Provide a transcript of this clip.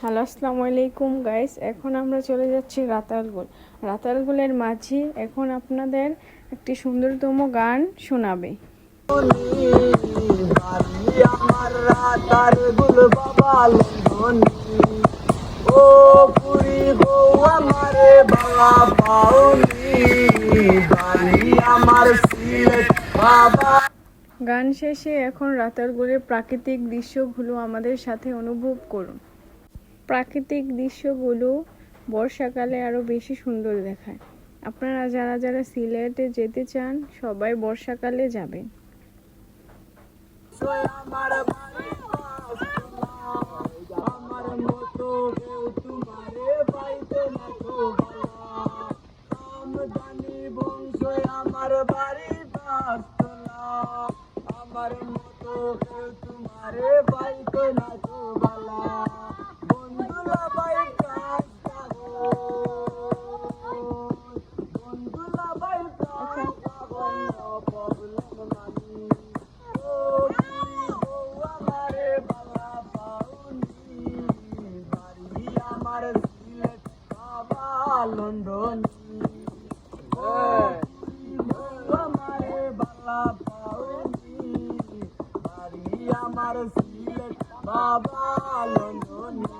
Hello, আসসালামু আলাইকুম guys. এখন আমরা চলে যাচ্ছি রাতারগুল। রাতারগুলের মাঝি এখন আপনাদের একটি সুন্দরতম গান শোনাবে। আমার রাতারগুল বাবা লন্ডনী, ও পুরি গো আমারে বাবা পাওনি, বাড়ি আমার সিলেট বাবা। গান শেষে এখন রাতারগুলের প্রাকৃতিক দৃশ্যগুলো আমাদের সাথে অনুভব করুন। প্রাকৃতিক দৃশ্যগুলো বর্ষাকালে আরও বেশি সুন্দর দেখায়। আপনারা যারা যারা সিলেটে যেতে চান সবাই বর্ষাকালে যাবেন। আমার বাড়ি আমার মতো কেউ তোমারে পাইতে না তো আমদানি বংশ আমার বাড়ি পাঁচতলা, আমার মতো কেউ তোমারে পাইতে না তো বালা, বন্ধুলা বাই বন্ধুলা বাই প্রবলেম মানি, ও পুরি বউ আমারে বাবা পাউনি, বাড়ি আমার সিলেট বাবা লন্ডনী, ও পুরি বউ আমারে বাবা পাউনি, বাড়ি আমার সিলেট বাবা লন্ডনী।